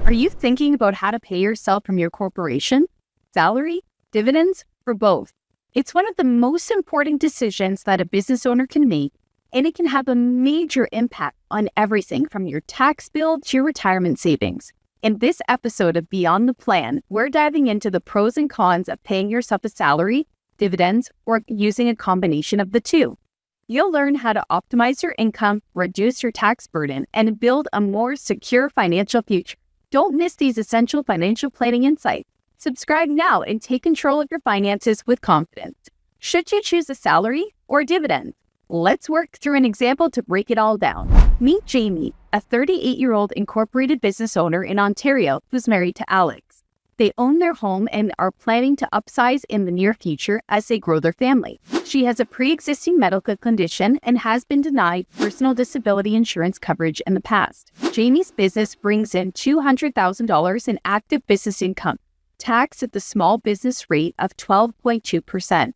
Are you thinking about how to pay yourself from your corporation, salary, dividends, or both? It's one of the most important decisions that a business owner can make, and it can have a major impact on everything from your tax bill to your retirement savings. In this episode of Beyond the Plan, we're diving into the pros and cons of paying yourself a salary, dividends, or using a combination of the two. You'll learn how to optimize your income, reduce your tax burden, and build a more secure financial future. Don't miss these essential financial planning insights. Subscribe now and take control of your finances with confidence. Should you choose a salary or dividend? Let's work through an example to break it all down. Meet Jamie, a 38-year-old incorporated business owner in Ontario who's married to Alex. They own their home and are planning to upsize in the near future as they grow their family. She has a pre-existing medical condition and has been denied personal disability insurance coverage in the past. Jamie's business brings in $200,000 in active business income, taxed at the small business rate of 12.2%.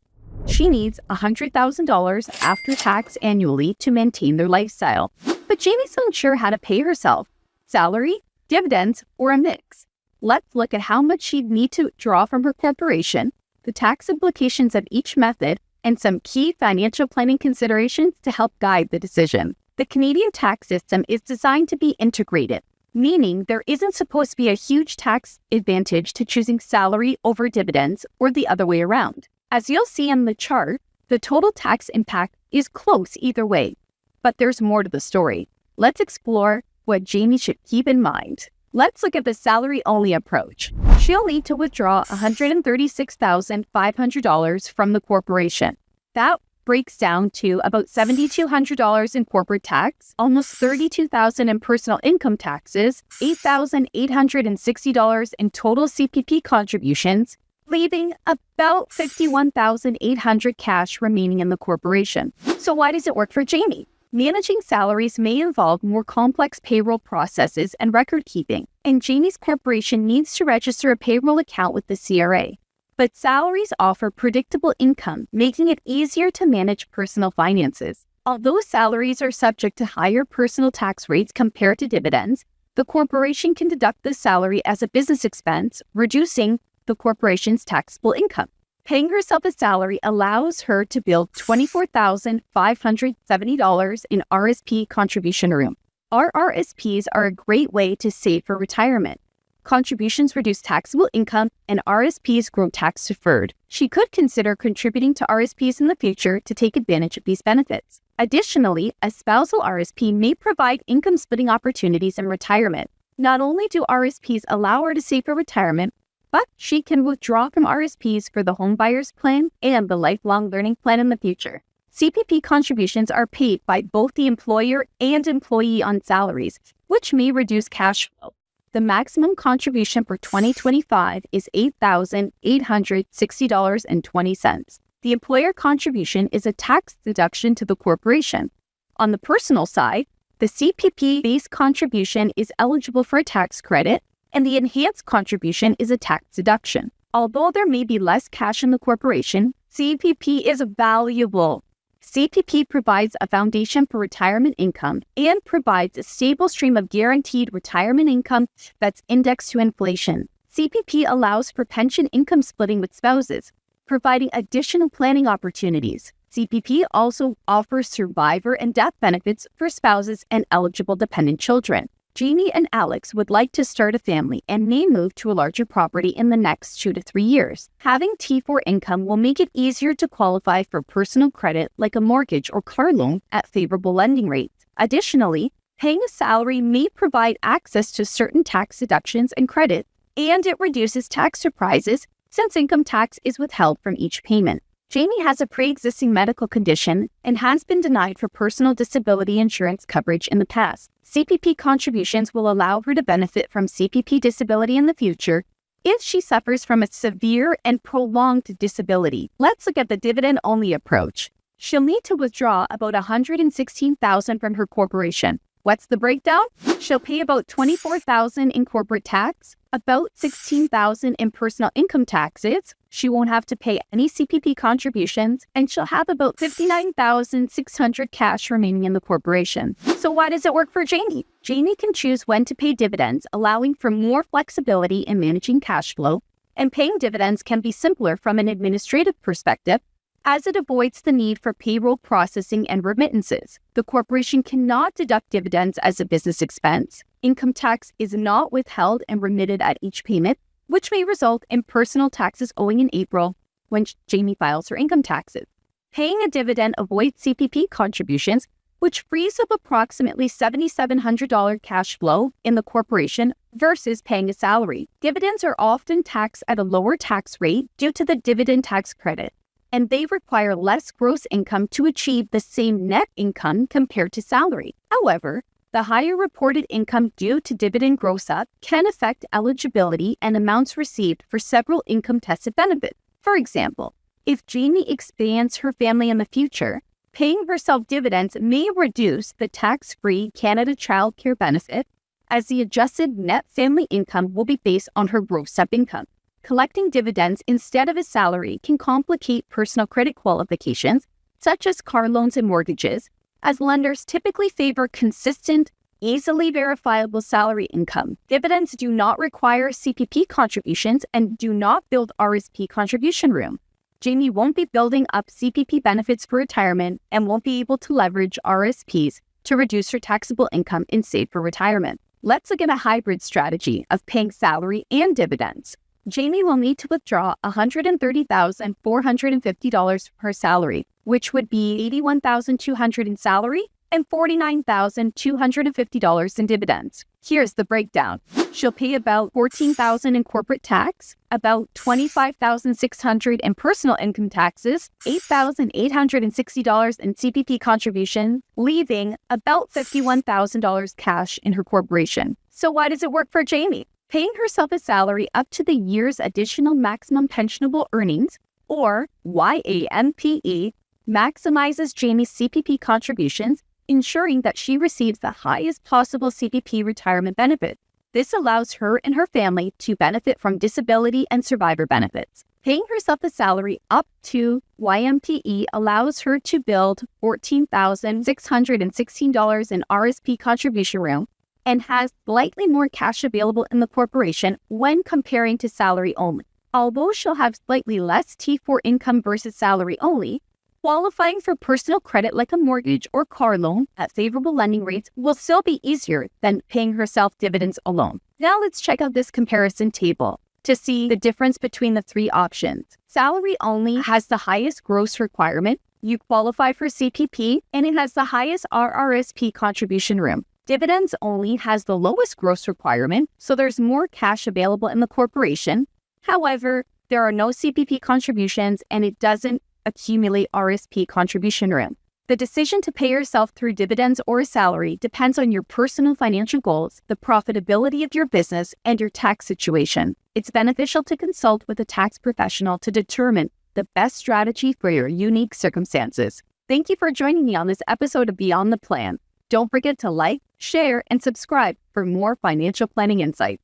She needs $100,000 after tax annually to maintain their lifestyle. But Jamie's unsure how to pay herself: salary, dividends, or a mix. Let's look at how much she'd need to draw from her corporation, the tax implications of each method, and some key financial planning considerations to help guide the decision. The Canadian tax system is designed to be integrated, meaning there isn't supposed to be a huge tax advantage to choosing salary over dividends or the other way around. As you'll see in the chart, the total tax impact is close either way. But there's more to the story. Let's explore what Jamie should keep in mind. Let's look at the salary-only approach. She'll need to withdraw $136,500 from the corporation. That breaks down to about $7,200 in corporate tax, almost $32,000 in personal income taxes, $8,860 in total CPP contributions, leaving about $51,800 cash remaining in the corporation. So why does it work for Jamie? Managing salaries may involve more complex payroll processes and record keeping, and Jamie's corporation needs to register a payroll account with the CRA. But salaries offer predictable income, making it easier to manage personal finances. Although salaries are subject to higher personal tax rates compared to dividends, the corporation can deduct the salary as a business expense, reducing the corporation's taxable income. Paying herself a salary allows her to build $24,570 in RRSP contribution room. RRSPs are a great way to save for retirement. Contributions reduce taxable income, and RRSPs grow tax deferred. She could consider contributing to RRSPs in the future to take advantage of these benefits. Additionally, a spousal RRSP may provide income splitting opportunities in retirement. Not only do RRSPs allow her to save for retirement, but she can withdraw from RRSPs for the home buyer's plan and the lifelong learning plan in the future. CPP contributions are paid by both the employer and employee on salaries, which may reduce cash flow. The maximum contribution for 2025 is $8,860.20. The employer contribution is a tax deduction to the corporation. On the personal side, the CPP base contribution is eligible for a tax credit, and the enhanced contribution is a tax deduction. Although there may be less cash in the corporation, CPP is valuable. CPP provides a foundation for retirement income and provides a stable stream of guaranteed retirement income that's indexed to inflation. CPP allows for pension income splitting with spouses, providing additional planning opportunities. CPP also offers survivor and death benefits for spouses and eligible dependent children. Jamie and Alex would like to start a family and may move to a larger property in the next 2 to 3 years. Having T4 income will make it easier to qualify for personal credit like a mortgage or car loan at favorable lending rates. Additionally, paying a salary may provide access to certain tax deductions and credit, and it reduces tax surprises since income tax is withheld from each payment. Jamie has a pre-existing medical condition and has been denied for personal disability insurance coverage in the past. CPP contributions will allow her to benefit from CPP disability in the future if she suffers from a severe and prolonged disability. Let's look at the dividend-only approach. She'll need to withdraw about $116,000 from her corporation. What's the breakdown? She'll pay about $24,000 in corporate tax, about $16,000 in personal income taxes, She won't have to pay any CPP contributions, and she'll have about $59,600 cash remaining in the corporation. So why does it work for Jamie? Jamie can choose when to pay dividends, allowing for more flexibility in managing cash flow, and paying dividends can be simpler from an administrative perspective, as it avoids the need for payroll processing and remittances. The corporation cannot deduct dividends as a business expense. Income tax is not withheld and remitted at each payment, which may result in personal taxes owing in April when Jamie files her income taxes. Paying a dividend avoids CPP contributions, which frees up approximately $7,700 cash flow in the corporation versus paying a salary. Dividends are often taxed at a lower tax rate due to the dividend tax credit, and they require less gross income to achieve the same net income compared to salary. However, the higher reported income due to dividend gross-up can affect eligibility and amounts received for several income-tested benefits. For example, if Jamie expands her family in the future, paying herself dividends may reduce the tax-free Canada Child Care benefit, as the adjusted net family income will be based on her gross-up income. Collecting dividends instead of a salary can complicate personal credit qualifications, such as car loans and mortgages, as lenders typically favor consistent, easily verifiable salary income. Dividends do not require CPP contributions and do not build RRSP contribution room. Jamie won't be building up CPP benefits for retirement and won't be able to leverage RRSPs to reduce her taxable income and save for retirement. Let's look at a hybrid strategy of paying salary and dividends. Jamie will need to withdraw $130,450 from her salary, which would be $81,200 in salary and $49,250 in dividends. Here's the breakdown. She'll pay about $14,000 in corporate tax, about $25,600 in personal income taxes, $8,860 in CPP contribution, leaving about $51,000 cash in her corporation. So why does it work for Jamie? Paying herself a salary up to the year's additional maximum pensionable earnings, or YAMPE, maximizes Jamie's CPP contributions, ensuring that she receives the highest possible CPP retirement benefit. This allows her and her family to benefit from disability and survivor benefits. Paying herself a salary up to YMPE allows her to build $14,616 in RRSP contribution room, and has slightly more cash available in the corporation when comparing to salary only. Although she'll have slightly less T4 income versus salary only, qualifying for personal credit like a mortgage or car loan at favorable lending rates will still be easier than paying herself dividends alone. Now let's check out this comparison table to see the difference between the three options. Salary only has the highest gross requirement. You qualify for CPP, and it has the highest RRSP contribution room. Dividends only has the lowest gross requirement, so there's more cash available in the corporation. However, there are no CPP contributions and it doesn't accumulate RRSP contribution room. The decision to pay yourself through dividends or a salary depends on your personal financial goals, the profitability of your business, and your tax situation. It's beneficial to consult with a tax professional to determine the best strategy for your unique circumstances. Thank you for joining me on this episode of Beyond the Plan. Don't forget to like, share, and subscribe for more financial planning insights.